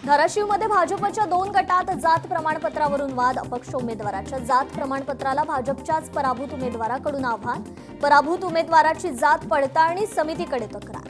धाराशिवमध्ये भाजपच्या 2 गटात जात प्रमाणपत्रावरून वाद. अपक्ष उमेदवाराच्या जात प्रमाणपत्राला भाजपच्याच पराभूत उमेदवाराकडून आव्हान. पराभूत उमेदवाराची जात पडताळणी समितीकडे तक्रार.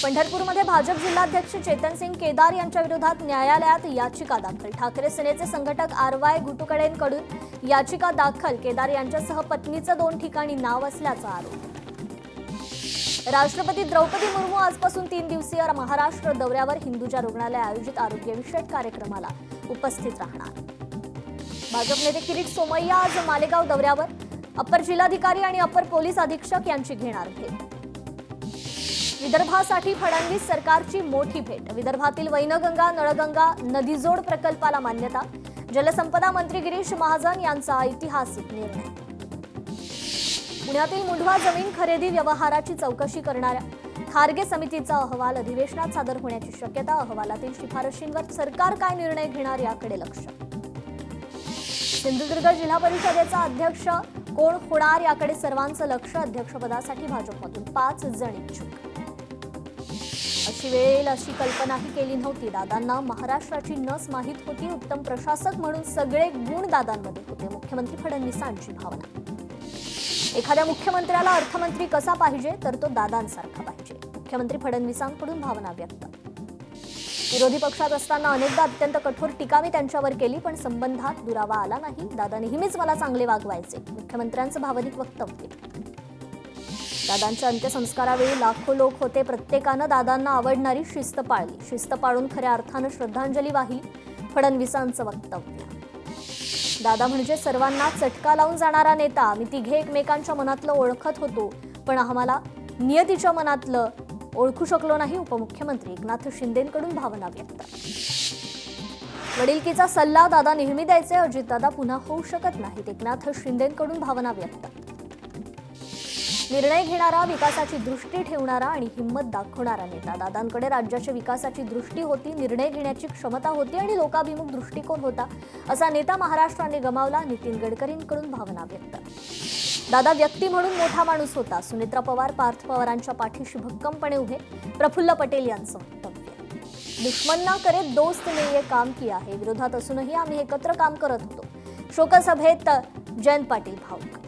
पंढरपूरमध्ये भाजप जिल्हाध्यक्ष चेतनसिंग केदार यांच्या विरोधात न्यायालयात याचिका दाखल. ठाकरे सेनेचे संघटक आर.वाय. घुटुकडेंकडून याचिका दाखल. केदार यांच्यासह पत्नीचं 2 ठिकाणी नाव असल्याचा आरोप. राष्ट्रपती द्रौपदी मुर्मू आजपासून 3 दिवसीय महाराष्ट्र दौऱ्यावर. हिंदुजा रुग्णालय आयोजित आरोग्यविषयक कार्यक्रमाला उपस्थित राहणार. भाजप नेते किरीट सोमय्या आज मालेगाव दौऱ्यावर. अप्पर जिल्हाधिकारी आणि अप्पर पोलीस अधीक्षक यांची घेणार भेट. विदर्भासाठी फडणवीस सरकारची मोठी भेट. विदर्भातील वैनगंगा नळगंगा नदीजोड प्रकल्पाला मान्यता. जलसंपदा मंत्री गिरीश महाजन यांचा ऐतिहासिक निर्णय. पुण्यातील मुंढवा जमीन खरेदी व्यवहाराची चौकशी करणाऱ्या खारगे समितीचा अहवाल अधिवेशनात सादर होण्याची शक्यता. अहवालातील शिफारशींवर सरकार काय निर्णय घेणार याकडे लक्ष. सिंधुदुर्ग जिल्हा परिषदेचा अध्यक्ष कोण होणार याकडे सर्वांचं लक्ष. अध्यक्षपदासाठी भाजपमधून 5 जण इच्छुक. अशी वेळ येईल अशी कल्पनाही केली नव्हती. दादांना महाराष्ट्राची नस माहीत होती. उत्तम प्रशासक म्हणून सगळे गुण दादांमध्ये होते. मुख्यमंत्री फडणवीसांची भावना. एखाद्या मुख्यमंत्र्याला अर्थमंत्री कसा पाहिजे तर तो दादांसारखा पाहिजे. मुख्यमंत्री फडणवीसांकडून भावना व्यक्त. विरोधी पक्षात असताना अनेकदा अत्यंत कठोर टीका मी त्यांच्यावर केली, पण संबंधात दुरावा आला नाही. दादा नेहमीच मला चांगले वागवायचे. मुख्यमंत्र्यांचं भावनिक वक्तव्य. दादांच्या अंत्यसंस्कारावेळी लाखो लोक होते. प्रत्येकानं दादांना आवडणारी शिस्त पाळली. शिस्त पाळून खऱ्या अर्थानं श्रद्धांजली वाहिली. फडणवीसांचं वक्तव्य. दादा म्हणजे सर्वांना चटका लावून जाणारा नेता. आम्ही तिघे एकमेकांच्या मनातलं ओळखत होतो, पण आम्हाला नियतीच्या मनातलं ओळखू शकलो नाही. उपमुख्यमंत्री एकनाथ शिंदेंकडून भावना व्यक्त. वडिलकीचा सल्ला दादा नेहमी द्यायचे. अजितदादा पुन्हा होऊ शकत नाहीत. एकनाथ शिंदेंकडून भावना व्यक्त. निर्णय घेणारा, विकासाची दृष्टी ठेवणारा आणि हिंमत दाखवणारा नेता. दादांकडे राज्याच्या विकासाची दृष्टी होती, निर्णय घेण्याची क्षमता होती आणि लोकाभिमुख दृष्टिकोन होता. असा नेता महाराष्ट्राने गमावला. नितीन गडकरींकडून भावना व्यक्त. दादा व्यक्ती म्हणून मोठा माणूस होता. सुनेत्रा पवार पार्थ पवारांच्या पाठीशी भक्कमपणे उभे. प्रफुल्ल पटेल यांचं वक्तव्य. दुश्मन ना करे दोस्त ने ये काम किया है. विरोधात असूनही आम्ही एकत्र काम करत होतो. शोकसभेत जयंत पाटील भाऊक.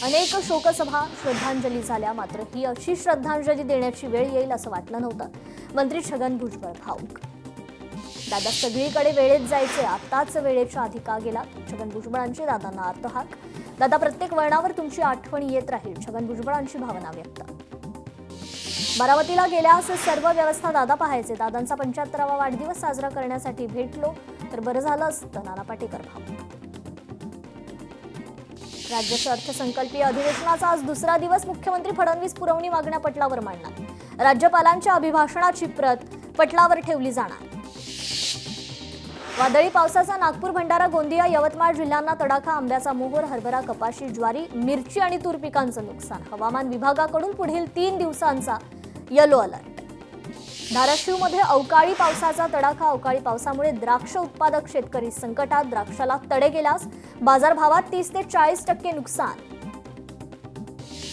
अनेक शोकसभा श्रद्धांजली झाल्या, मात्र ही अशी श्रद्धांजली देण्याची वेळ येईल असं वाटलं नव्हतं. मंत्री छगन भुजबळ भाऊक. दादा सगळीकडे वेळेत जायचे. आताच वेळेच्या आधी का गेला. छगन भुजबळांची दादांना अर्थहाक. दादा प्रत्येक वळणावर तुमची आठवण येत राहील. छगन भुजबळांची भावना व्यक्त. बारामतीला गेल्यास सर्व व्यवस्था दादा पाहायचे. दादांचा 75वा वाढदिवस साजरा करण्यासाठी भेटलो तर बरं झालं असतं. नाना पाटेकर भाऊक. राज्याच्या अर्थसंकल्पीय अधिवेशनाचा आज दुसरा दिवस. मुख्यमंत्री फडणवीस पुरवणी मागण्या पटलावर मांडणार. राज्यपालांच्या अभिभाषणाची प्रत पटलावर ठेवली जाणार. वादळी पावसाचा नागपूर, भंडारा, गोंदिया, यवतमाळ जिल्ह्यांना तडाखा. आंब्याचा मोहोर. हरभरा, कपाशी, ज्वारी, मिरची आणि तूर पिकांचं नुकसान. हवामान विभागाकडून पुढील 3 दिवसांचा येलो अलर्ट. धाराशिवमध्ये अवकाळी पावसाचा तडाखा. अवकाळी पावसामुळे द्राक्ष उत्पादक शेतकरी संकटात. द्राक्षाला तडे गेल्यास बाजारभावात 30 ते 40% नुकसान.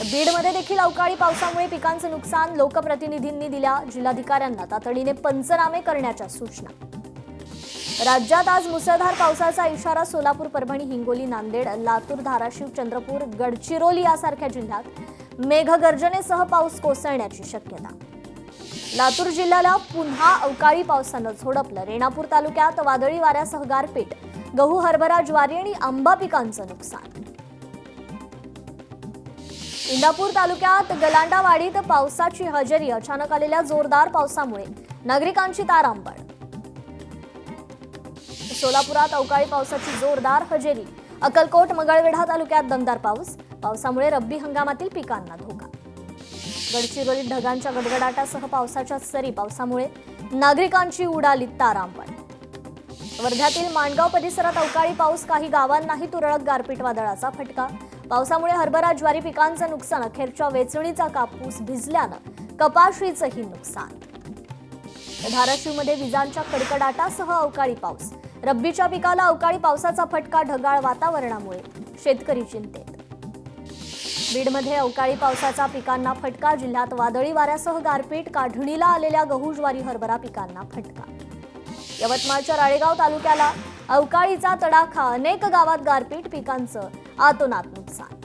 बीडमध्ये देखील अवकाळी पावसामुळे पिकांचं नुकसान. लोकप्रतिनिधींनी दिल्या जिल्हाधिकाऱ्यांना तातडीने पंचनामे करण्याच्या सूचना. राज्यात आज मुसळधार पावसाचा इशारा. सोलापूर, परभणी, हिंगोली, नांदेड, लातूर, धाराशिव, चंद्रपूर, गडचिरोली यासारख्या जिल्ह्यात मेघगर्जनेसह पाऊस कोसळण्याची शक्यता. लातूर जिल्ह्याला पुन्हा अवकाळी पावसानं झोडपलं. रेणापूर तालुक्यात वादळी वाऱ्यासह गारपीट. गहू, हरभरा, ज्वारी आणि आंबा पिकांचं नुकसान. इंदापूर तालुक्यात गलांडावाडीत पावसाची हजेरी. अचानक आलेल्या जोरदार पावसामुळे नागरिकांची तारांबळ. सोलापुरात अवकाळी पावसाची जोरदार हजेरी. अक्कलकोट, मंगळवेढा तालुक्यात दमदार पाऊस. पावसामुळे रब्बी हंगामातील पिकांना धोका. गडचिरोलीत ढगांच्या गडगडाटासह पावसाच्या सरी. पावसामुळे नागरिकांची उडाली तारांबळ. वर्ध्यातील माणगाव परिसरात अवकाळी पाऊस. काही गावांनाही तुरळक गारपीट वादळाचा फटका. पावसामुळे हरभरा, ज्वारी पिकांचं नुकसान. अखेरच्या वेचणीचा कापूस भिजल्यानं कपाशीचंही नुकसान. धाराशिवमध्ये विजांच्या कडकडाटासह अवकाळी पाऊस. रब्बीच्या पिकाला अवकाळी पावसाचा फटका. ढगाळ वातावरणामुळे शेतकरी चिंतेत. बीडमध्ये अवकाळी पावसाचा पिकांना फटका. जिल्ह्यात वादळी वाऱ्यासह गारपीट. काढणीला आलेल्या गहू, ज्वारी, हरभरा पिकांना फटका. यवतमाळच्या राळेगाव तालुक्याला अवकाळीचा तडाखा. अनेक गावात गारपीट. पिकांचं अतोनात नुकसान.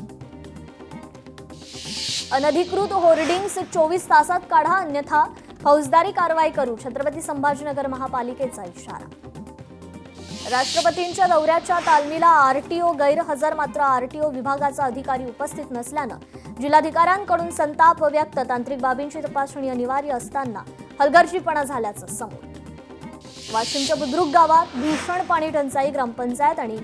अनधिकृत होर्डिंग्स 24 तासात काढा, अन्यथा फौजदारी कारवाई करू. छत्रपती संभाजीनगर महापालिकेचा इशारा. राष्ट्रपतींच्या दौऱ्याच्या तालमीला आरटीओ गैरहजर. मात्र आरटीओ विभागाचा अधिकारी उपस्थित नसल्यानं जिल्हाधिकाऱ्यांकडून संताप व्यक्त. तांत्रिक बाबींची तपासणी अनिवार्य असताना हलगर्जीपणा झाल्याचं समोर. वाशिमच्या बुद्रुक गावात भीषण पाणी टंचाई. ग्रामपंचायत आणि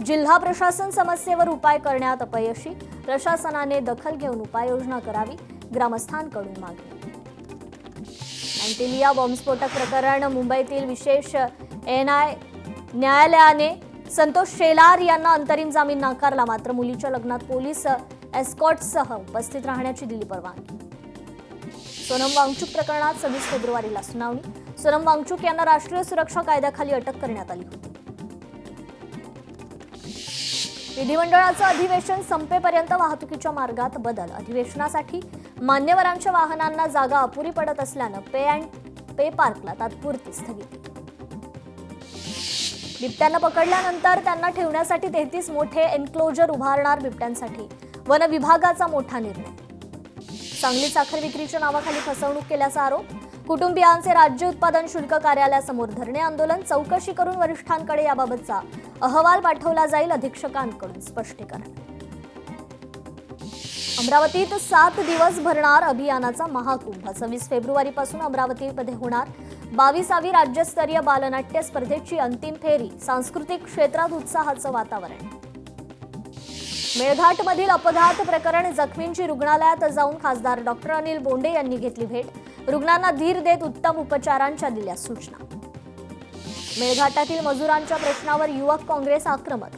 जिल्हा प्रशासन समस्येवर उपाय करण्यात अपयशी. प्रशासनाने दखल घेऊन उपाययोजना करावी, ग्रामस्थांकडून मागणी. अँटिलिया बॉम्बस्फोटक प्रकरण. मुंबईतील विशेष एनआय न्यायालयाने संतोष शेलार यांना अंतरिम जामीन नाकारला. मात्र मुलीच्या लग्नात पोलीस एस्कॉर्टसह उपस्थित राहण्याची दिली परवानगी. सोनम वांगचुक प्रकरणात 26 फेब्रुवारीला सुनावणी. सोनम वांगचुक यांना राष्ट्रीय सुरक्षा कायद्याखाली अटक करण्यात आली होती. विधिमंडळाचं अधिवेशन संपेपर्यंत वाहतुकीच्या मार्गात बदल. अधिवेशनासाठी मान्यवरांच्या वाहनांना जागा अपुरी पडत असल्यानं पे पार्कला तात्पुरती स्थगिती. बिबट्यांना पकडल्यानंतर त्यांना ठेवण्यासाठी 33 मोठे एन्क्लोजर उभारणार. बिबट्यांसाठी वन विभागाचा मोठा निर्णय. सांगली साखर विक्रीच्या नावाखाली फसवणूक केल्याचा आरोप. कुटुंबियांचे राज्य उत्पादन शुल्क कार्यालयासमोर धरणे आंदोलन. चौकशी करून वरिष्ठांकडे याबाबतचा अहवाल पाठवला जाईल. अधीक्षकांकडून स्पष्टीकरण. अमरावतीत 7 दिवस भरणार अभियानाचा महाकुंभ. 26 फेब्रुवारीपासून अमरावतीमध्ये होणार 22वी राज्यस्तरीय बालनाट्य स्पर्धेची अंतिम फेरी. सांस्कृतिक क्षेत्रात उत्साहाचं वातावरण. मेळघाटमधील अपघात प्रकरण. जखमींची रुग्णालयात जाऊन खासदार डॉक्टर अनिल बोंडे यांनी घेतली भेट. रुग्णांना धीर देत उत्तम उपचारांच्या दिल्या सूचना. मेळघाटातील मजुरांच्या प्रश्नावर युवक काँग्रेस आक्रमक.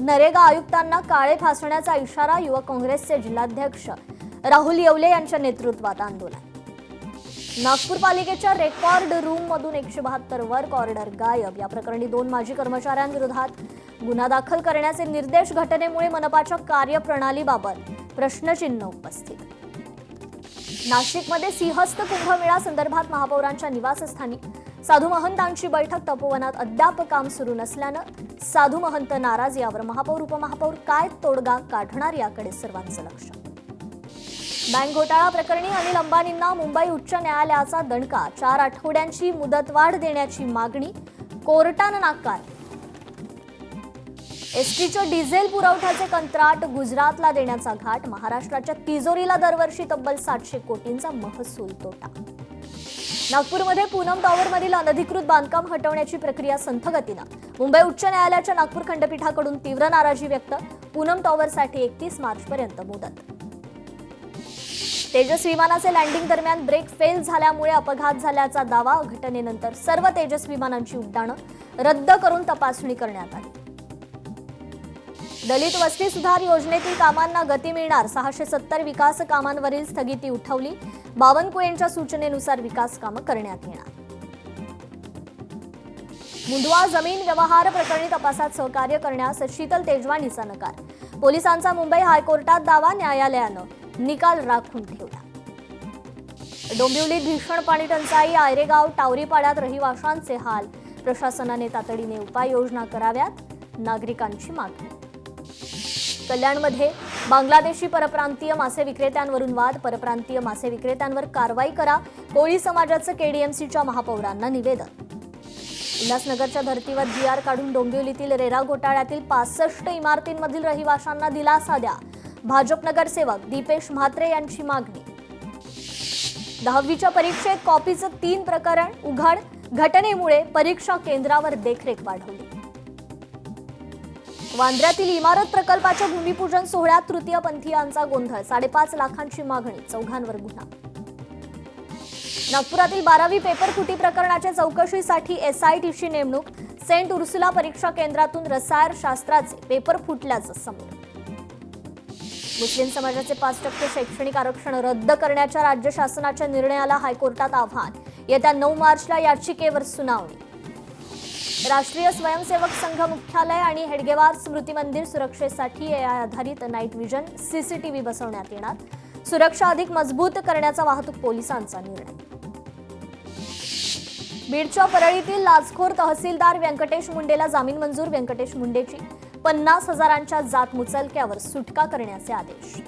नरेगा आयुक्तांना काळे फासण्याचा इशारा. युवक काँग्रेसचे जिल्हाध्यक्ष राहुल येवले यांच्या नेतृत्वात आंदोलन. नागपूर पालिकेच्या रेकॉर्ड रूममधून 172 वर्क ऑर्डर गायब. या प्रकरणी 2 माजी कर्मचाऱ्यांविरोधात गुन्हा दाखल करण्याचे निर्देश. घटनेमुळे मनपाच्या कार्यप्रणालीबाबत प्रश्नचिन्ह उपस्थित. नाशिकमध्ये सिंहस्थ कुंभमेळा संदर्भात महापौरांच्या निवासस्थानी साधू महंतांची बैठक. तपोवनात अद्याप काम सुरू नसल्यानं साधू महंत नाराज. यावर महापौर उपमहापौर काय तोडगा काढणार याकडे सर्वांचं लक्ष. बँक घोटाळा प्रकरणी अनिल अंबानींना मुंबई उच्च न्यायालयाचा दणका. 4 आठवड्यांची मुदतवाढ देण्याची मागणी कोर्टानं नाकार. एसटीच्या डिझेल पुरवठ्याचे कंत्राट गुजरातला देण्याचा घाट. महाराष्ट्राच्या तिजोरीला दरवर्षी तब्बल 700 कोटींचा महसूल तोटा. नागपूरमध्ये पूनम टॉवरमधील अनधिकृत बांधकाम हटवण्याची प्रक्रिया संथ गतीनं. मुंबई उच्च न्यायालयाच्या नागपूर खंडपीठाकडून तीव्र नाराजी व्यक्त. पूनम टॉवरसाठी 31 मार्चपर्यंत मुदत. तेजस विमानाचे लँडिंग दरम्यान ब्रेक फेल झाल्यामुळे अपघात झाल्याचा दावा. घटनेनंतर सर्व तेजस विमानांची उड्डाणं रद्द करून तपासणी करण्यात आली. दलित वस्ती सुधार योजनेतील कामांना गती मिळणार. 670 विकास कामांवरील स्थगिती उठवली. बावनकुळेंच्या सूचनेनुसार विकास कामं करण्यात येणार. मुंडवा जमीन व्यवहार प्रकरणी तपासात सहकार्य करण्यास शीतल तेजवानीचा नकार. पोलिसांचा मुंबई हायकोर्टात दावा. न्यायालयानं निकाल राखून ठेवला. डोंबिवलीत भीषण पाणी टंचाई. आयरेगाव टावरीपाड्यात रहिवाशांचे हाल. प्रशासनाने तातडीने उपाययोजना कराव्यात, नागरिकांची मागणी. कल्याणमध्ये बांगलादेशी परप्रांतीय मासे विक्रेत्यांवरून वाद. परप्रांतीय मासे विक्रेत्यांवर कारवाई करा. कोळी समाजाचं केडीएमसीच्या महापौरांना निवेदन. उल्हासनगरच्या धर्तीवर जीआर काढून डोंबिवलीतील रेरा घोटाळ्यातील 65 इमारतींमधील रहिवाशांना दिलासा द्या. भाजप नगरसेवक दीपेश म्हात्रे यांची मागणी. 10वीच्या परीक्षेत कॉपीचं 3 प्रकरण उघड. घटनेमुळे परीक्षा केंद्रावर देखरेख वाढवली. वांद्र्यातील इमारत प्रकल्पाच्या भूमिपूजन सोहळ्यात तृतीयपंथीयांचा गोंधळ. 5.5 लाखांची मागणी. 4 गुन्हा. नागपुरातील 12वी पेपर फुटी प्रकरणाच्या चौकशीसाठी एसआयटीची नेमणूक. सेंट उर्सुला परीक्षा केंद्रातून रसायनशास्त्राचे पेपर फुटल्याचं समोर. मुस्लिम समाजाचे 5% शैक्षणिक आरक्षण रद्द करण्याच्या राज्य शासनाच्या निर्णयाला हायकोर्टात आव्हान. येत्या 9 मार्चला याचिकेवर सुनावणी. राष्ट्रीय स्वयंसेवक संघ मुख्यालय आणि हेडगेवार स्मृती मंदिर सुरक्षेसाठी AI आधारित नाईट व्हिजन CCTV बसवण्यात येणार. सुरक्षा अधिक मजबूत करण्याचा वाहतूक पोलिसांचा निर्णय. बीडच्या परळीतील लाचखोर तहसीलदार व्यंकटेश मुंडेला जामीन मंजूर. व्यंकटेश मुंडेची 50,000च्या जात मुचलक्यावर सुटका करण्याचे आदेश.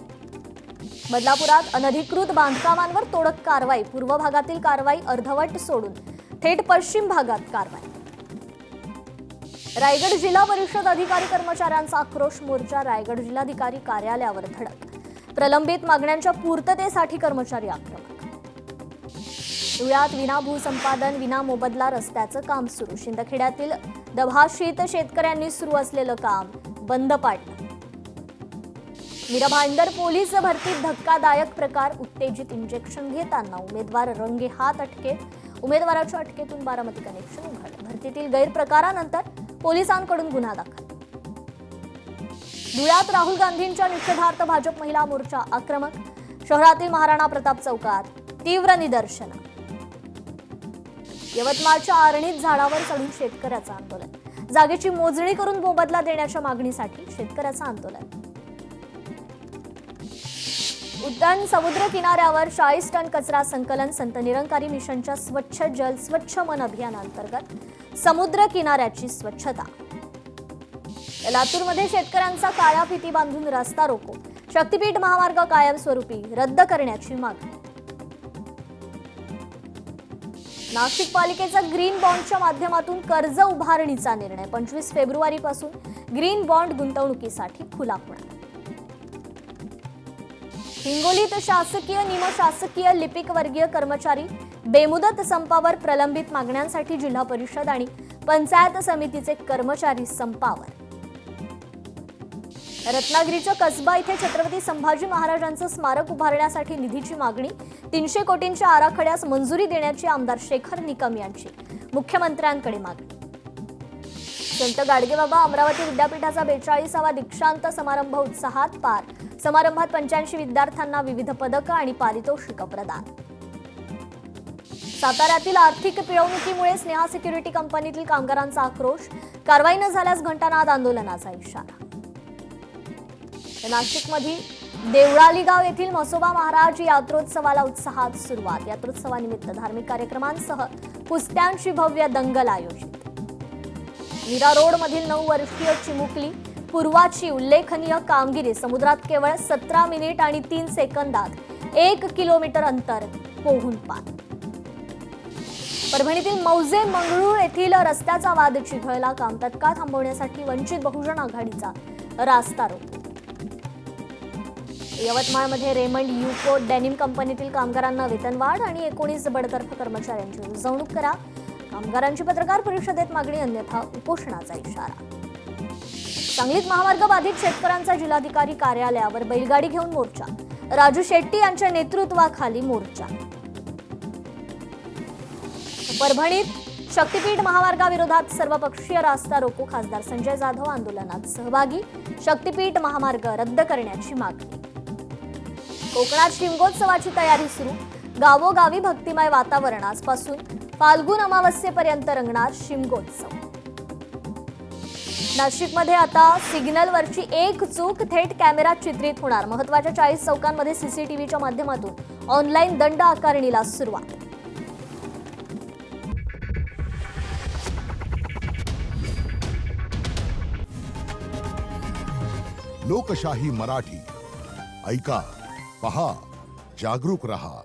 बदलापुरात अनधिकृत बांधकामांवर तोडक कारवाई. पूर्व भागातील कारवाई अर्धवट सोडून थेट पश्चिम भागात कारवाई. रायगड जिल्हा परिषद अधिकारी कर्मचाऱ्यांचा आक्रोश मोर्चा. रायगड जिल्हाधिकारी कार्यालयावर धडक. प्रलंबित मागण्यांच्या पूर्ततेसाठी कर्मचारी आक्रमक. धुळ्यात विना भूसंपादन विना मोबदला रस्त्याचं काम सुरू. शिंदखेड्यातील दभाशीत शेतकऱ्यांनी सुरू असलेलं काम बंद पाडलं. मीरा भाईंदर पोलीस भरतीत धक्कादायक प्रकार. उत्तेजित इंजेक्शन घेताना उमेदवार रंगे हात अटकेत. उमेदवाराच्या अटकेतून बारामती कनेक्शन उघडलं. भरतीतील गैरप्रकारानंतर पोलिसांकडून गुन्हा दाखल. धुळ्यात राहुल गांधींच्या निषेधार्थ भाजप महिला मोर्चा आक्रमक. शहरातील महाराणा प्रताप चौकात तीव्र निदर्शनं. यवतमाळच्या आरणीत झाडावर चढून शेतकऱ्याचं आंदोलन. जागेची मोजणी करून मोबदला देण्याच्या मागणीसाठी शेतकऱ्याचं आंदोलन. उद्यान समुद्र किनाऱ्यावर 40 टन कचरा संकलन. संत निरंकारी मिशनच्या स्वच्छ जल स्वच्छ मन अभियानांतर्गत समुद्र किनाऱ्याची स्वच्छता. लातूरमध्ये शेतकऱ्यांचा काळ्या फिती बांधून रस्ता रोको. शक्तीपीठ महामार्ग कायमस्वरूपी रद्द करण्याची मागणी. नाशिक पालिकेचा ग्रीन बॉन्डच्या माध्यमातून कर्ज उभारणीचा निर्णय. 25 फेब्रुवारीपासून ग्रीन बॉन्ड गुंतवणुकीसाठी खुला होणार. हिंगोलीत शासकीय निमशासकीय लिपिक वर्गीय कर्मचारी बेमुदत संपावर. प्रलंबित मागण्यांसाठी जिल्हा परिषद आणि पंचायत समितीचे कर्मचारी संपावर. रत्नागिरीच्या कसबा इथे छत्रपती संभाजी महाराजांचं स्मारक उभारण्यासाठी निधीची मागणी. 300 कोटींच्या आराखड्यास मंजुरी देण्याची आमदार शेखर निकम यांची मुख्यमंत्र्यांकडे मागणी. संत गाडगेबाबा अमरावती विद्यापीठाचा 42वा दीक्षांत समारंभ उत्साहात पार. समारंभात 85 विद्यार्थ्यांना विविध पदकं आणि पारितोषिकं प्रदान. साताऱ्यातील आर्थिक पिळवणुकीमुळे स्नेहा सिक्युरिटी कंपनीतील कामगारांचा आक्रोश. कारवाई न झाल्यास घंटानाद आंदोलनाचा इशारा. नाशिकमध्ये देवळाली गाव येथील म्हसोबा महाराज यात्रोत्सवाला उत्साहात सुरुवात. यात्रोत्सवानिमित्त धार्मिक कार्यक्रमांसह कुस्त्यांची भव्य दंगल आयोजित. मीरा रोड मधील 9 वर्षीय चिमुकली पूर्वाची उल्लेखनीय कामगिरी. समुद्रात केवळ 17 मिनिट आणि 3 सेकंदात 1 किलोमीटर अंतर पोहून पार. परभणीतील मौजे मंगळूर येथील रस्त्याचा वाद चिघळला. काम तत्काळ थांबवण्यासाठी वंचित बहुजन आघाडीचा रास्ता रोको. यवतमाळमध्ये रेमंड युको डेनिम कंपनीतील कामगारांना वेतनवाढ आणि 19 बडतर्फ कर्मचाऱ्यांची उजवणूक करा. कामगारांची पत्रकार परिषदेत मागणी. अन्यथा उपोषणाचा इशारा. सांगलीत महामार्ग बाधित शेतकऱ्यांचा जिल्हाधिकारी कार्यालयावर बैलगाडी घेऊन मोर्चा. राजू शेट्टी यांच्या नेतृत्वाखाली मोर्चा. परभणीत शक्तीपीठ महामार्गाविरोधात सर्वपक्षीय रास्ता रोको. खासदार संजय जाधव आंदोलनात सहभागी. शक्तीपीठ महामार्ग रद्द करण्याची मागणी. कोकणात शिमगोत्सवाची तयारी सुरू. गावोगावी भक्तिमय वातावरण. आजपासून फाल्गुन अमावस्येपर्यंत रंगणार शिमगोत्सव. नाशिकमध्ये आता सिग्नलवरची एक चूक थेट कॅमेरात चित्रित होणार. महत्त्वाच्या 40 चौकांमध्ये CCTVच्या माध्यमातून ऑनलाईन दंड आकारणीला सुरुवात. लोकशाही मराठी ऐका, पहा, जागरूक रहा.